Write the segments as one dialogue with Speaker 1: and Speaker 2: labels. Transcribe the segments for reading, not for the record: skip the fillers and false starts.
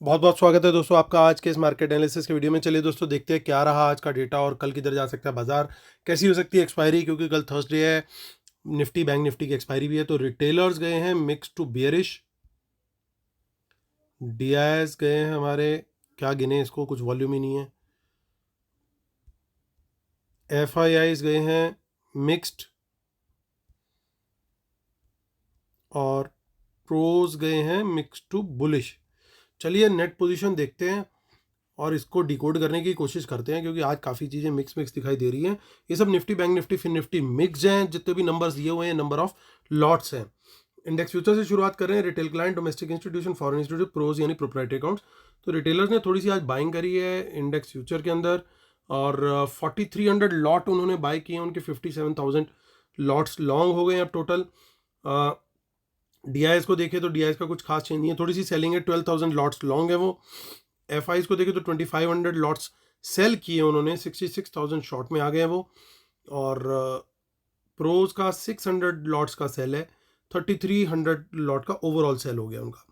Speaker 1: बहुत बहुत स्वागत है दोस्तों आपका आज के इस मार्केट एनालिसिस के वीडियो में। चलिए दोस्तों देखते हैं क्या रहा आज का डेटा और कल किधर जा सकता है बाजार, कैसी हो सकती है एक्सपायरी, क्योंकि कल थर्सडे है। निफ्टी बैंक निफ्टी की एक्सपायरी भी है। तो रिटेलर्स गए हैं मिक्स टू बियरिश, डीआईएस गए हैं हमारे, क्या गिने इसको, कुछ वॉल्यूम ही नहीं है। एफआईआईज गए हैं मिक्स्ड और प्रोज गए हैं मिक्स टू बुलिश। चलिए नेट पोजीशन देखते हैं और इसको डिकोड करने की कोशिश करते हैं, क्योंकि आज काफ़ी चीज़ें मिक्स मिक्स दिखाई दे रही हैं। ये सब Nifty bank Nifty fin Nifty mix हैं, जितने भी नंबर्स दिए हुए हैं नंबर ऑफ लॉट्स हैं। इंडेक्स फ्यूचर से शुरुआत कर रहे हैं। Retail client, domestic institution, foreign institute, pros यानी प्रोप्राइटरी अकाउंट्स। तो रिटेलर्स ने थोड़ी सी आज बाइंग करी है इंडेक्स फ्यूचर के अंदर, और 4300 लॉट उन्होंने बाई किए हैं। उनके 57,000 लॉट्स लॉन्ग हो गए हैं अब टोटल। डीआईएस को देखें तो डीआईएस का कुछ खास चेंज नहीं है, थोड़ी सी सेलिंग है। 12,000 लॉट्स लॉन्ग है वो। एफआईज को देखें तो 2500 लॉट्स सेल किए उन्होंने, 66,000 शॉर्ट में आ गए वो। और प्रोज का 600 लॉट्स का सेल है, 3300 लॉट का ओवरऑल सेल हो गया उनका।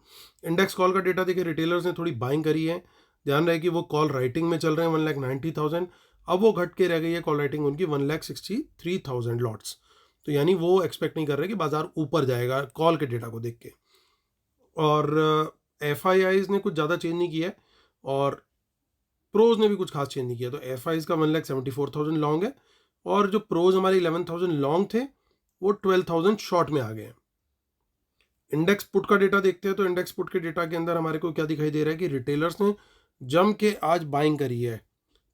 Speaker 1: इंडेक्स कॉल का डेटा देखे, रिटेलर्स ने थोड़ी बाइंग करी है। ध्यान रहे कि वो कॉल राइटिंग में चल रहे हैं 1,90,000, अब वो घट के रह गई है कॉल राइटिंग उनकी 1,63,000 लॉट्स। तो यानी वो एक्सपेक्ट नहीं कर रहे कि बाजार ऊपर जाएगा कॉल के डेटा को देख के। और एफआईआईज ने कुछ ज़्यादा चेंज नहीं किया है और प्रोज ने भी कुछ खास चेंज नहीं किया। तो एफआईज का 1,74,000 लॉन्ग है, और जो प्रोज हमारे 11,000 लॉन्ग थे वो 12,000 शॉर्ट में आ गए हैं। इंडेक्स पुट का डेटा देखते हैं तो इंडेक्स पुट के डेटा के अंदर हमारे को क्या दिखाई दे रहा है कि रिटेलर्स ने जम के आज बाइंग करी है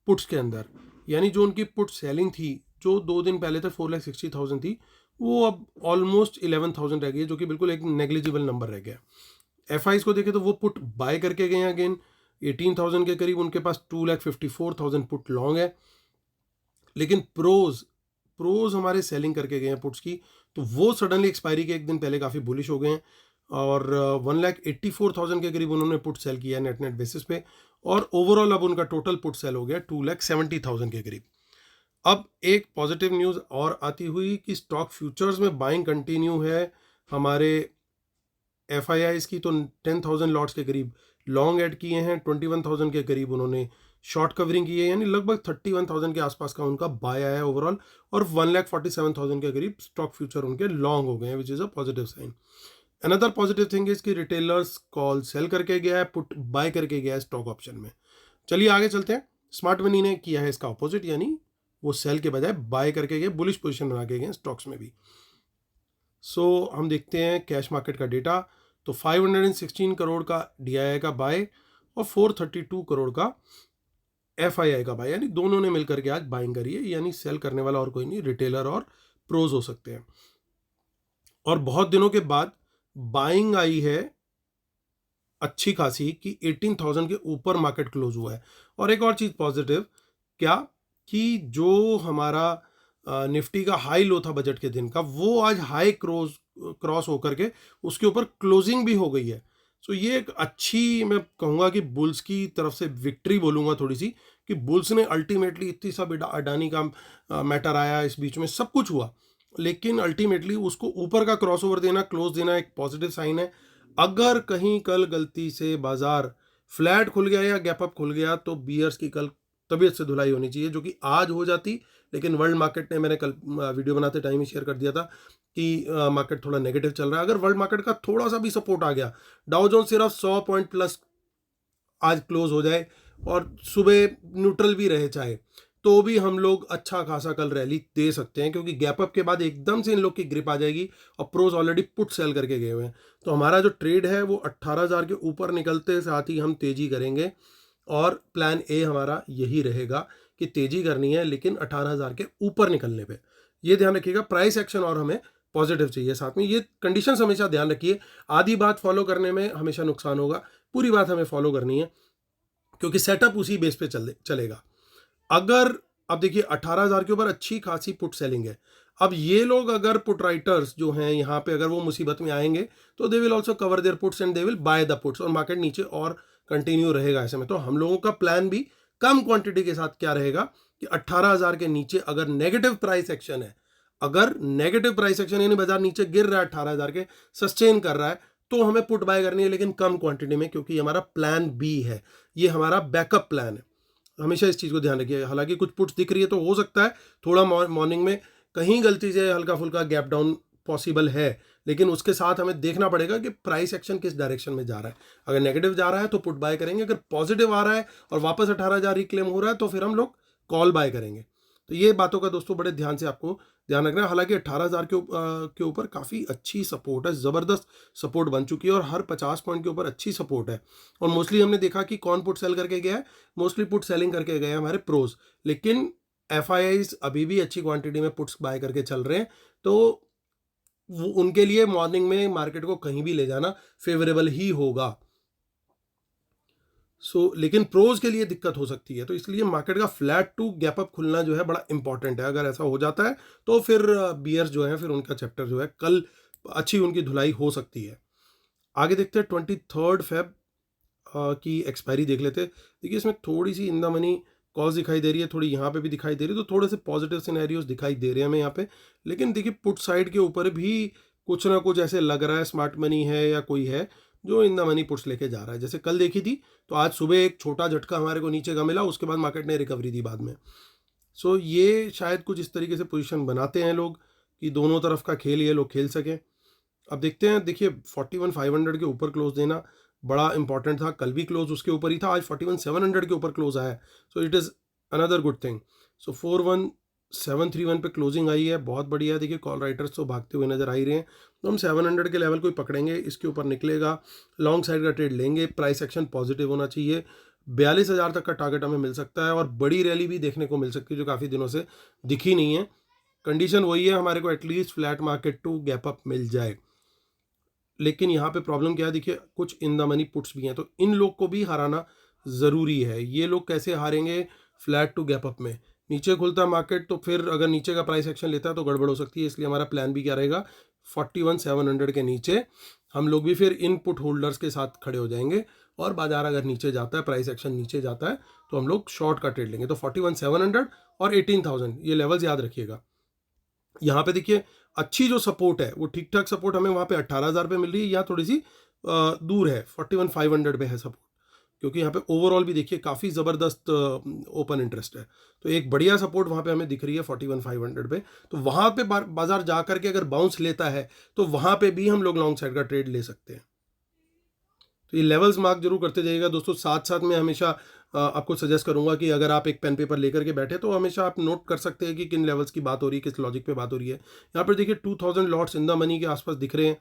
Speaker 1: पुट्स के अंदर। यानी जो उनकी पुट सेलिंग थी, जो 2 दिन पहले तक 4,60,000 थी, वो अब ऑलमोस्ट 11,000 रह गई है, जो कि बिल्कुल एक नेग्लिजिबल नंबर रह गया। एफआईज को देखें तो वो पुट बाय करके गए हैं अगेन 18,000 के करीब। उनके पास 2,54,000 पुट लॉन्ग है। लेकिन प्रोज हमारे सेलिंग करके गए हैं पुट्स की, तो वो सडनली एक्सपायरी के एक दिन पहले काफ़ी बुलिश हो गए हैं, और 1,84,000 के करीब उन्होंने पुट सेल किया है नेट नेट बेसिस पे। और ओवरऑल अब उनका टोटल पुट सेल हो गया 2,70,000 के करीब। अब एक पॉजिटिव न्यूज़ और आती हुई कि स्टॉक फ्यूचर्स में बाइंग कंटिन्यू है हमारे एफआईआईज की। तो 10,000 लॉट्स के करीब लॉन्ग ऐड किए हैं, 21,000 के करीब उन्होंने शॉर्ट कवरिंग की है, यानी लगभग 31,000 के आसपास का उनका बाय आया है ओवरऑल। और 1,47,000 के करीब स्टॉक फ्यूचर उनके लॉन्ग हो गए हैं, which is a positive sign. Another positive thing is कि रिटेलर्स कॉल सेल करके गया है, पुट बाय करके गया है स्टॉक ऑप्शन में। चलिए आगे चलते हैं। स्मार्ट मनी ने किया है इसका ऑपोजिट, यानी वो सेल के बजाय बाय करके गए, बुलिश पोजिशन बना के गए स्टॉक्स में भी। सो हम देखते हैं कैश मार्केट का डेटा। तो 516 करोड़ का डीआईआई का बाय और 432 करोड़ का एफआईआई का बाय, यानी दोनों ने मिलकर के आज बाइंग करी है। यानी सेल करने वाला और कोई नहीं, रिटेलर और प्रोज हो सकते हैं। और बहुत दिनों के बाद बाइंग आई है अच्छी खासी कि 18,000 के ऊपर मार्केट क्लोज हुआ है। और एक और चीज़ पॉजिटिव क्या, कि जो हमारा निफ्टी का हाई लो था बजट के दिन का, वो आज हाई क्रॉस होकर के उसके ऊपर क्लोजिंग भी हो गई है। सो ये एक अच्छी, मैं कहूँगा कि बुल्स की तरफ से विक्ट्री बोलूँगा थोड़ी सी, कि बुल्स ने अल्टीमेटली, इतनी सब अडानी का मैटर आया इस बीच में, सब कुछ हुआ, लेकिन अल्टीमेटली उसको ऊपर का क्रॉस ओवर देना, क्लोज देना एक पॉजिटिव साइन है। अगर कहीं कल गलती से बाजार फ्लैट खुल गया या गैप अप खुल गया, तो बियर्स की कल तबीयत से धुलाई होनी चाहिए, जो कि आज हो जाती। लेकिन वर्ल्ड मार्केट ने, मैंने कल वीडियो बनाते टाइम ही शेयर कर दिया था कि मार्केट थोड़ा नेगेटिव चल रहा है। अगर वर्ल्ड मार्केट का थोड़ा सा भी सपोर्ट आ गया, डाउ जोन्स सिर्फ 100 पॉइंट प्लस आज क्लोज हो जाए और सुबह न्यूट्रल भी रहे चाहे, तो भी हम लोग अच्छा खासा कल रैली दे सकते हैं, क्योंकि गैप अप के बाद एकदम से इन लोग की ग्रिप आ जाएगी और प्रोज ऑलरेडी पुट सेल करके गए हुए हैं। तो हमारा जो ट्रेड है वो 18,000 के ऊपर निकलते साथ ही हम तेजी करेंगे, और प्लान ए हमारा यही रहेगा कि तेजी करनी है, लेकिन 18,000 के ऊपर निकलने पे ये ध्यान रखिएगा। प्राइस एक्शन और हमें पॉजिटिव चाहिए साथ में, ये कंडीशंस हमेशा ध्यान रखिए। आधी बात फॉलो करने में हमेशा नुकसान होगा, पूरी बात हमें फॉलो करनी है, क्योंकि सेटअप उसी बेस पे चलेगा। अगर अब देखिए 18,000 के ऊपर अच्छी खासी पुट सेलिंग है। अब ये लोग अगर पुट राइटर्स जो हैं यहाँ पे, अगर वो मुसीबत में आएंगे, तो they will also cover their puts and they will by the puts, और मार्केट नीचे और कंटिन्यू रहेगा ऐसे में। तो हम लोगों का प्लान भी कम क्वांटिटी के साथ क्या रहेगा कि 18,000 के नीचे अगर नेगेटिव प्राइस एक्शन है, अगर नेगेटिव प्राइस एक्शन यानी बाजार नीचे गिर रहा है 18,000 के, सस्टेन कर रहा है, तो हमें पुट बाय करनी है, लेकिन कम क्वांटिटी में, क्योंकि हमारा प्लान बी है, ये हमारा बैकअप प्लान है। हमेशा इस चीज़ को ध्यान रखिए। हालांकि कुछ पुट्स दिख रही है तो हो सकता है थोड़ा मॉर्निंग में कहीं गलती से हल्का फुल्का गैप डाउन पॉसिबल है, लेकिन उसके साथ हमें देखना पड़ेगा कि प्राइस एक्शन किस डायरेक्शन में जा रहा है। अगर नेगेटिव जा रहा है तो पुट बाय करेंगे, अगर पॉजिटिव आ रहा है और वापस 18,000 रिक्लेम हो रहा है तो फिर हम लोग कॉल बाय करेंगे। तो ये बातों का दोस्तों बड़े ध्यान से आपको ध्यान रखना है। हालांकि 18,000 के ऊपर काफ़ी अच्छी सपोर्ट है, ज़बरदस्त सपोर्ट बन चुकी है, और हर 50 पॉइंट के ऊपर अच्छी सपोर्ट है। और मोस्टली हमने देखा कि कौन पुट सेल करके गया है, मोस्टली पुट सेलिंग करके गए हैं हमारे प्रोज, लेकिन एफआईआईज अभी भी अच्छी क्वांटिटी में पुट्स बाय करके चल रहे हैं। तो उनके लिए मॉर्निंग में मार्केट को कहीं भी ले जाना फेवरेबल ही होगा। लेकिन प्रोज के लिए दिक्कत हो सकती है, तो इसलिए मार्केट का फ्लैट टू गैप अप खुलना जो है बड़ा इंपॉर्टेंट है। अगर ऐसा हो जाता है तो फिर बियर्स जो है, फिर उनका चैप्टर जो है कल अच्छी उनकी धुलाई हो सकती है। आगे देखते हैं 23 फेब की एक्सपायरी देख लेते हैं। देखिए इसमें थोड़ी सी इन द मनी कॉल्स दिखाई दे रही है, थोड़ी यहाँ पे भी दिखाई दे रही है, तो थोड़े से पॉजिटिव सिनेरियोज दिखाई दे रहे हैं हमें यहाँ पे। लेकिन देखिए पुट साइड के ऊपर भी कुछ ना कुछ ऐसे लग रहा है, स्मार्ट मनी है या कोई है जो इन द मनी पुट्स लेके जा रहा है। जैसे कल देखी थी तो आज सुबह एक छोटा झटका हमारे को नीचे का मिला, उसके बाद मार्केट ने रिकवरी दी बाद में। ये शायद कुछ इस तरीके से पोजीशन बनाते हैं लोग कि दोनों तरफ का खेल ये लोग खेल सकें। अब देखते हैं, देखिए 41,500 के ऊपर क्लोज देना बड़ा इंपॉर्टेंट था, कल भी क्लोज उसके ऊपर ही था, आज 41,700 के ऊपर क्लोज आया है। It is another good thing. 41,731 पे क्लोजिंग आई है, बहुत बढ़िया है। देखिए कॉल राइटर्स तो भागते हुए नजर आ ही रहे हैं, तो हम 700 के लेवल को ही पकड़ेंगे, इसके ऊपर निकलेगा, लॉन्ग साइड का ट्रेड लेंगे, प्राइस एक्शन पॉजिटिव होना चाहिए। 42,000 तक का टारगेट हमें मिल सकता है, और बड़ी रैली भी देखने को मिल सकती है जो काफ़ी दिनों से दिखी नहीं है। कंडीशन वही है, हमारे को at least flat market to gap up मिल जाए। लेकिन यहाँ पे प्रॉब्लम क्या है, देखिए कुछ इन द मनी पुट्स भी हैं, तो इन लोग को भी हराना ज़रूरी है। ये लोग कैसे हारेंगे फ्लैट टू गैप अप में? नीचे खुलता मार्केट तो फिर अगर नीचे का प्राइस एक्शन लेता है तो गड़बड़ हो सकती है, इसलिए हमारा प्लान भी क्या रहेगा, 41,700 के नीचे हम लोग भी फिर इन पुट होल्डर्स के साथ खड़े हो जाएंगे, और बाजार अगर नीचे जाता है, प्राइस एक्शन नीचे जाता है, तो हम लोग शॉर्ट का ट्रेड लेंगे। तो 41,700 और 18,000 ये लेवल्स याद रखिएगा। यहाँ पे देखिए अच्छी जो सपोर्ट है वो ठीक ठाक सपोर्ट हमें वहाँ पे 18,000 पे मिल रही है, यहाँ थोड़ी सी दूर है, 41,500 पे है सपोर्ट, क्योंकि यहाँ पे ओवरऑल भी देखिए काफ़ी ज़बरदस्त ओपन इंटरेस्ट है। तो एक बढ़िया सपोर्ट वहाँ पे हमें दिख रही है 41,500 पे। तो वहाँ पे बाजार जा करके अगर बाउंस लेता है तो वहाँ पे भी हम लोग लॉन्ग साइड का ट्रेड ले सकते हैं। तो ये लेवल्स मार्क जरूर करते जाइएगा दोस्तों। साथ साथ मैं हमेशा आपको सजेस्ट करूंगा कि अगर आप एक पेन पेपर लेकर के बैठे तो हमेशा आप नोट कर सकते हैं कि किन लेवल्स की बात हो रही है, किस लॉजिक पे बात हो रही है। यहाँ पर देखिए 2,000 लॉट्स इन द मनी के आसपास दिख रहे हैं,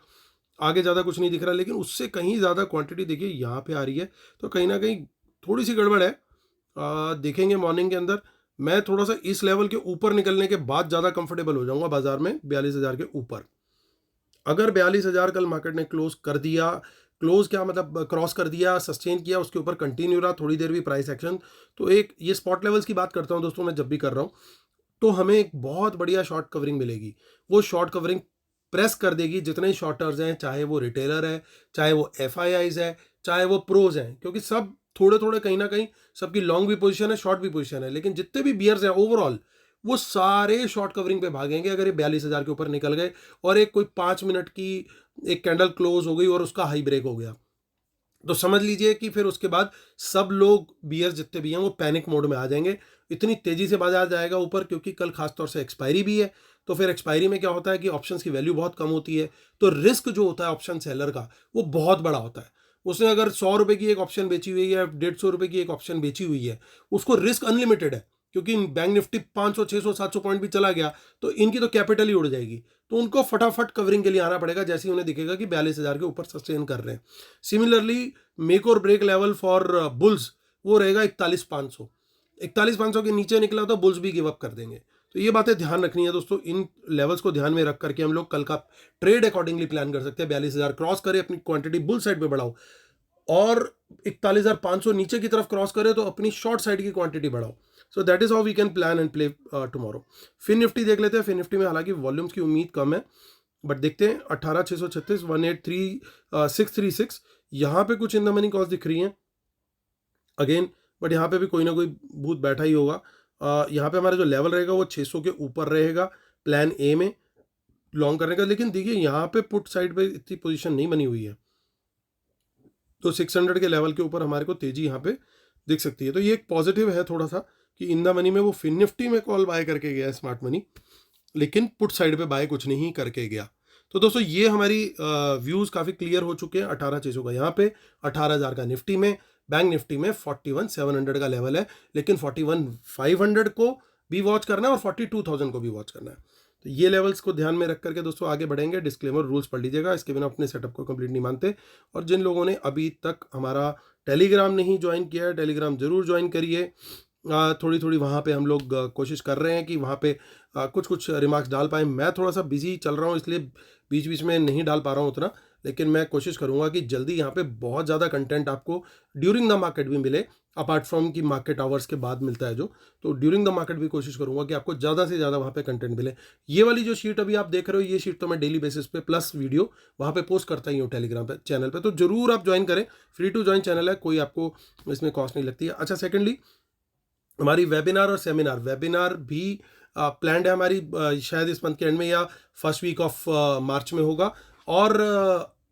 Speaker 1: आगे ज़्यादा कुछ नहीं दिख रहा, लेकिन उससे कहीं ज़्यादा क्वांटिटी देखिए यहाँ पे आ रही है, तो कहीं ना कहीं थोड़ी सी गड़बड़ है। देखेंगे मॉर्निंग के अंदर, मैं थोड़ा सा इस लेवल के ऊपर निकलने के बाद ज़्यादा कंफर्टेबल हो जाऊंगा बाजार में 42,000 के ऊपर। अगर 42,000 कल मार्केट ने क्लोज कर दिया, क्लोज क्या मतलब क्रॉस कर दिया, सस्टेन किया, उसके ऊपर कंटिन्यू रहा थोड़ी देर भी प्राइस एक्शन, तो एक ये स्पॉट लेवल्स की बात करता हूं दोस्तों मैं जब भी कर रहा हूं, तो हमें एक बहुत बढ़िया शॉर्ट कवरिंग मिलेगी। वो शॉर्ट कवरिंग प्रेस कर देगी जितने शॉर्टर्स हैं, चाहे वो रिटेलर है, चाहे वो एफआईआईज है, चाहे वो प्रोज हैं, क्योंकि सब थोड़े थोड़े कहीं ना कहीं सबकी लॉन्ग भी पोजीशन है, शॉर्ट भी पोजीशन है, लेकिन जितने भी बियर्स हैं ओवरऑल वो सारे शॉर्ट कवरिंग पे भागेंगे अगर ये 42,000 के ऊपर निकल गए और एक कोई 5 मिनट की एक कैंडल क्लोज हो गई और उसका हाई ब्रेक हो गया, तो समझ लीजिए कि फिर उसके बाद सब लोग बियर जितने भी हैं वो पैनिक मोड में आ जाएंगे। इतनी तेजी से बाजार जाएगा ऊपर, क्योंकि कल खासतौर से एक्सपायरी भी है। तो फिर एक्सपायरी में क्या होता है कि ऑप्शंस की वैल्यू बहुत कम होती है, तो रिस्क जो होता है ऑप्शन सेलर का वो बहुत बड़ा होता है। उसने अगर 100 रुपये की एक ऑप्शन बेची हुई है या 150 रुपये की एक ऑप्शन बेची हुई है, उसको रिस्क अनलिमिटेड है, क्योंकि बैंक निफ्टी 500 600 700 पॉइंट भी चला गया तो इनकी तो कैपिटल ही उड़ जाएगी। तो उनको फटाफट कवरिंग के लिए आना पड़ेगा जैसे ही उन्हें दिखेगा कि 42,000 के ऊपर सस्टेन कर रहे हैं। सिमिलरली मेक और ब्रेक लेवल फॉर बुल्स वो रहेगा 41,500। 41,500 के नीचे निकला तो बुल्स भी गिव अप कर देंगे। तो ये बातें ध्यान रखनी है दोस्तों, इन लेवल्स को ध्यान में रख करके हम लोग कल का ट्रेड अकॉर्डिंगली प्लान कर सकते हैं। 42,000 क्रॉस करे, अपनी क्वांटिटी बुल साइड पे बढ़ाओ, और 41,500 नीचे की तरफ क्रॉस करे तो अपनी शॉर्ट साइड की क्वांटिटी बढ़ाओ। So that is how we can plan and play tomorrow. Fin Nifty देख लेते हैं। फिन निफ्टी में हालांकि वॉल्यूम्स की उम्मीद कम है, बट देखते हैं 18,636 18,636 यहाँ पे कुछ इन द मनी कॉल्स दिख रही हैं अगेन, बट यहाँ पे भी कोई ना कोई भूत बैठा ही होगा। यहाँ पे हमारा जो लेवल रहेगा वो 600 के ऊपर रहेगा प्लान ए में लॉन्ग करने का। लेकिन देखिए यहाँ पे पुट साइड पे इतनी पोजीशन नहीं बनी हुई है, तो 600 के लेवल के ऊपर हमारे को तेजी यहाँ पे दिख सकती है। तो ये एक पॉजिटिव है थोड़ा सा कि इन द मनी में वो फिन निफ्टी में कॉल बाय करके गया है स्मार्ट मनी, लेकिन पुट साइड पे बाय कुछ नहीं करके गया। तो दोस्तों ये हमारी व्यूज़ काफ़ी क्लियर हो चुके हैं 18 चीज़ों का यहाँ पे, 18,000 का निफ्टी में, बैंक निफ्टी में 41,700 का लेवल है, लेकिन 41,500 को भी वॉच करना है और 42,000 को भी वॉच करना है। तो ये लेवल्स को ध्यान में रख करके दोस्तों आगे बढ़ेंगे। डिस्क्लेमर रूल्स पढ़ लीजिएगा, इसके बिना अपने सेटअप को कंप्लीट नहीं मानते। और जिन लोगों ने अभी तक हमारा टेलीग्राम नहीं ज्वाइन किया है, टेलीग्राम जरूर ज्वाइन करिए। थोड़ी थोड़ी वहाँ पे हम लोग कोशिश कर रहे हैं कि वहाँ पे कुछ कुछ रिमार्क्स डाल पाएँ। मैं थोड़ा सा बिजी चल रहा हूँ, इसलिए बीच बीच में नहीं डाल पा रहा हूँ उतना, लेकिन मैं कोशिश करूँगा कि जल्दी यहाँ पे बहुत ज़्यादा कंटेंट आपको ड्यूरिंग द मार्केट भी मिले, अपार्ट फ्रॉम कि मार्केट आवर्स के बाद मिलता है जो, तो ड्यूरिंग द मार्केट भी कोशिश करूँगा कि आपको ज़्यादा से ज़्यादा वहाँ पे कंटेंट मिले। ये वाली जो शीट अभी आप देख रहे हो, ये शीट तो मैं डेली बेसिस पे प्लस वीडियो वहाँ पे पोस्ट करता ही हूँ टेलीग्राम पे चैनल पे, तो जरूर आप ज्वाइन करें। फ्री टू ज्वाइन चैनल है, कोई आपको इसमें कॉस्ट नहीं लगती है। अच्छा, सेकेंडली हमारी वेबिनार और सेमिनार, वेबिनार भी प्लान्ड है हमारी, शायद इस मंथ के एंड में या फर्स्ट वीक ऑफ मार्च में होगा, और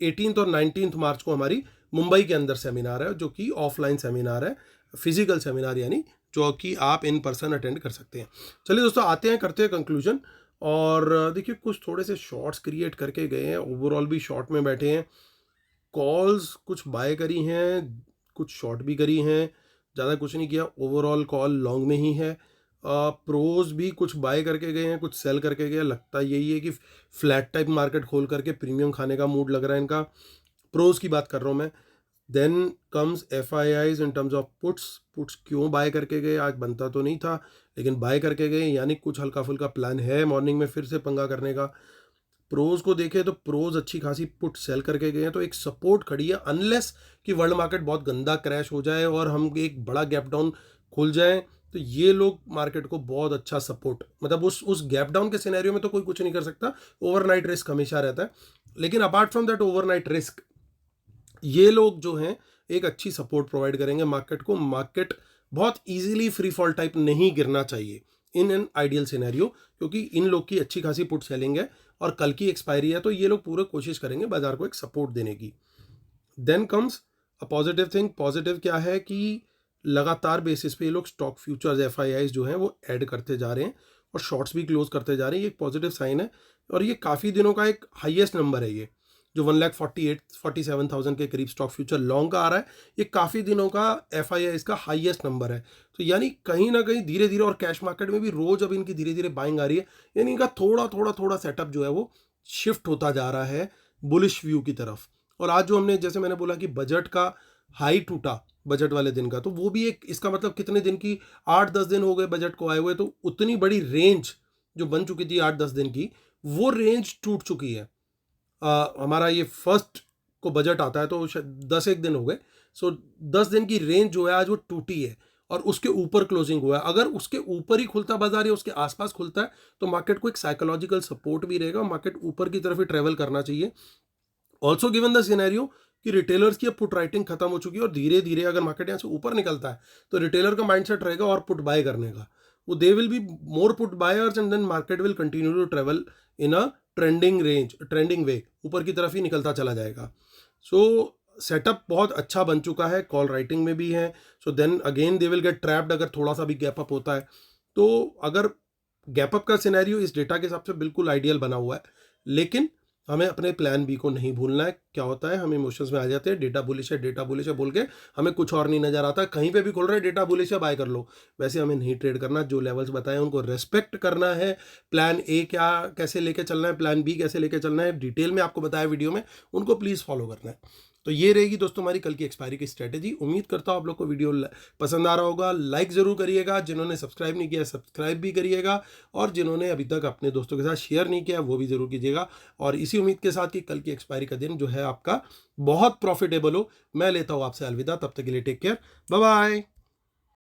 Speaker 1: 18 और 19 मार्च को हमारी मुंबई के अंदर सेमिनार है, जो कि ऑफलाइन सेमिनार है, फिजिकल सेमिनार, यानी जो कि आप इन पर्सन अटेंड कर सकते हैं। चलिए दोस्तों, आते हैं, करते हैं कंक्लूजन। और देखिए, कुछ थोड़े से शॉर्ट्स क्रिएट करके गए हैं, ओवरऑल भी शॉर्ट में बैठे हैं। कॉल्स कुछ बाय करी हैं, कुछ शॉर्ट भी करी हैं, ज़्यादा कुछ नहीं किया। ओवरऑल कॉल लॉन्ग में ही है। प्रोज भी कुछ बाय करके गए हैं, कुछ सेल करके गए। लगता यही है कि फ्लैट टाइप मार्केट खोल करके प्रीमियम खाने का मूड लग रहा है इनका। प्रोज की बात कर रहा हूँ मैं। Then comes FIIs in terms of puts. Puts क्यों बाय करके गए, आज बनता तो नहीं था लेकिन बाय करके गए, यानी कुछ हल्का फुल्का प्लान है मॉर्निंग में फिर से पंगा करने का। प्रोज को देखें तो प्रोज अच्छी खासी पुट सेल करके गए हैं, तो एक सपोर्ट खड़ी है, अनलेस कि वर्ल्ड मार्केट बहुत गंदा क्रैश हो जाए और हम एक बड़ा गैप डाउन खुल जाए, तो ये लोग मार्केट को बहुत अच्छा सपोर्ट, मतलब उस गैप डाउन के सिनेरियो में तो कोई कुछ नहीं कर सकता, ओवरनाइट रिस्क हमेशा रहता है। लेकिन apart from that overnight risk, ये लोग जो हैं एक अच्छी सपोर्ट प्रोवाइड करेंगे मार्केट को। मार्केट बहुत इजीली फ्री फॉल टाइप नहीं गिरना चाहिए इन एन आइडियल सिनेरियो, क्योंकि इन लोग की अच्छी खासी पुट सेलिंग है और कल की एक्सपायरी है, तो ये लोग पूरा कोशिश करेंगे बाजार को एक सपोर्ट देने की। Then comes a positive thing. Positive क्या है कि लगातार बेसिस पे ये लोग स्टॉक फ्यूचर्स FIIs जो हैं वो ऐड करते जा रहे हैं और शॉर्ट्स भी क्लोज करते जा रहे हैं। ये एक पॉजिटिव साइन है और ये काफ़ी दिनों का एक हाईएस्ट नंबर है, ये जो 1,47,000 के करीब स्टॉक फ्यूचर लॉन्ग का आ रहा है, ये काफ़ी दिनों का FIIs का हाईएस्ट नंबर है। तो यानी कहीं ना कहीं धीरे धीरे, और कैश मार्केट में भी रोज अब इनकी धीरे धीरे बाइंग आ रही है, यानी इनका थोड़ा थोड़ा थोड़ा सेटअप जो है वो शिफ्ट होता जा रहा है बुलिश व्यू की तरफ। और आज जो हमने, जैसे मैंने बोला कि बजट का हाई टूटा बजट वाले दिन का, तो वो भी एक, इसका मतलब कितने दिन की, 8-10 दिन हो गए बजट को आए हुए, तो उतनी बड़ी रेंज जो बन चुकी थी 8-10 दिन की, वो रेंज टूट चुकी है। हमारा ये फर्स्ट को बजट आता है तो 10 दिन हो गए, सो 10 दिन की रेंज जो है आज वो टूटी है और उसके ऊपर क्लोजिंग हुआ है। अगर उसके ऊपर ही खुलता बाजार या उसके आसपास खुलता है तो मार्केट को एक साइकोलॉजिकल सपोर्ट भी रहेगा, मार्केट ऊपर की तरफ ही ट्रेवल करना चाहिए। ऑल्सो गिवन द सिनेरियो कि रिटेलर्स की अब पुट राइटिंग खत्म हो चुकी है और धीरे धीरे अगर मार्केट यहाँ से ऊपर निकलता है तो रिटेलर का माइंडसेट रहेगा और पुट बाय करने का, वो they will be more put buyers and then market will continue to travel in a trending way, ऊपर की तरफ ही निकलता चला जाएगा। सो सेटअप बहुत अच्छा बन चुका है, कॉल राइटिंग में भी है। So then again they will get trapped अगर थोड़ा सा भी गैप अप होता है। तो अगर गैप अप का सिनेरियो इस डेटा के हिसाब से बिल्कुल आइडियल बना हुआ है, लेकिन हमें अपने प्लान बी को नहीं भूलना है। क्या होता है, हम इमोशंस में आ जाते हैं, डेटा बुलिश है बोल के हमें कुछ और नहीं नजर आता, कहीं पे भी खोल रहे हैं डेटा बुलिश है बाय कर लो। वैसे हमें नहीं ट्रेड करना, जो लेवल्स बताए उनको रेस्पेक्ट करना है। प्लान ए क्या कैसे लेके चलना है, प्लान बी कैसे लेके चलना है, डिटेल में आपको बताया वीडियो में, उनको प्लीज़ फॉलो करना है। तो ये रहेगी दोस्तों हमारी कल की एक्सपायरी की स्ट्रेटेजी। उम्मीद करता हूँ आप लोग को वीडियो पसंद आ रहा होगा। लाइक ज़रूर करिएगा, जिन्होंने सब्सक्राइब नहीं किया सब्सक्राइब भी करिएगा, और जिन्होंने अभी तक अपने दोस्तों के साथ शेयर नहीं किया वो भी ज़रूर कीजिएगा। और इसी उम्मीद के साथ कि कल की एक्सपायरी का दिन जो है आपका बहुत प्रॉफिटेबल हो, मैं लेता हूँ आपसे अलविदा। तब तक के लिए टेक केयर, बाय बाय।